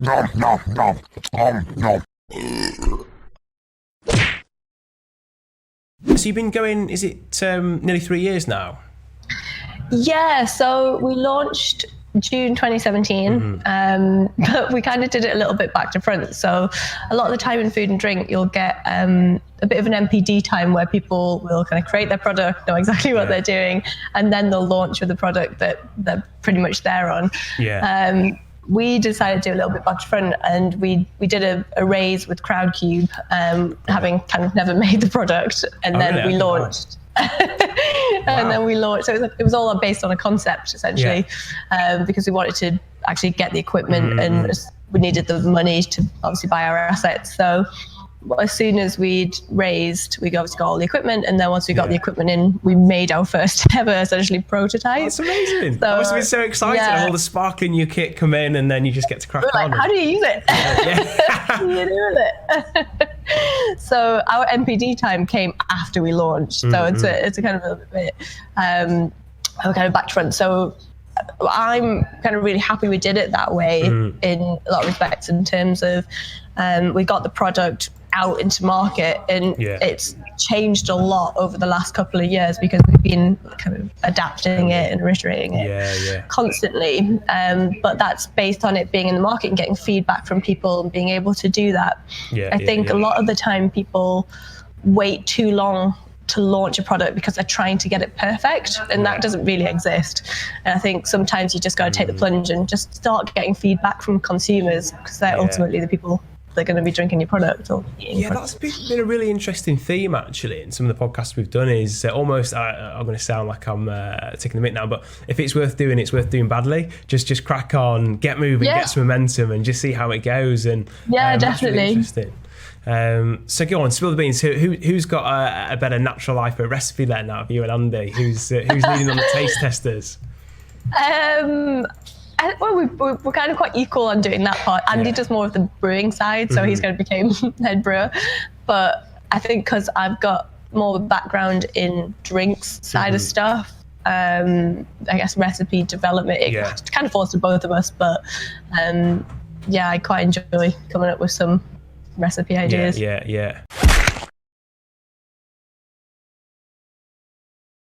Nom, nom, nom, nom, nom. So you've been going, is it nearly 3 years now? Yeah, so we launched June 2017, but we kind of did it a little bit back to front. So a lot of the time in food and drink, you'll get a bit of an MPD time where people will kind of create their product, know exactly what they're doing, and then they'll launch with a product that they're pretty much there on. We decided to do a little bit back to front, and we did a raise with Crowdcube, having kind of never made the product, and then we launched. And then we launched. So it was all based on a concept, essentially, because we wanted to actually get the equipment, and we needed the money to obviously buy our assets. So as soon as we'd raised, we obviously got all the equipment, and then once we got the equipment in, we made our first ever essentially prototype. That's amazing. That must have been so exciting. All the sparkle in your kit come in, and then you just get to crack on. How do you use it? How do you do with it? So our MPD time came after we launched. So it's a kind of a bit kind of back to front. So I'm kind of really happy we did it that way in a lot of respects, in terms of we got the product out into market, and it's changed a lot over the last couple of years because we've been kind of adapting it and iterating it constantly. But that's based on it being in the market and getting feedback from people and being able to do that. I think a lot of the time people wait too long to launch a product because they're trying to get it perfect, and that doesn't really exist. And I think sometimes you just got to take the plunge and just start getting feedback from consumers, because they're ultimately the people that are going to be drinking your product or eating your product. That's been a really interesting theme actually in some of the podcasts we've done. Is almost I'm going to sound like I'm taking the mick now, but if it's worth doing, it's worth doing badly. Just crack on, get moving, get some momentum, and just see how it goes. And definitely. That's really interesting. So go on, spill the beans. Who's got a better natural life recipe there now? You and Andy. Who's leading on the taste testers? Well, we're kind of quite equal on doing that part. Andy does more of the brewing side, so he's going to become head brewer. But I think because I've got more of a background in drinks side of stuff, I guess recipe development, it kind of falls to both of us. But I quite enjoy coming up with some recipe ideas. Yeah.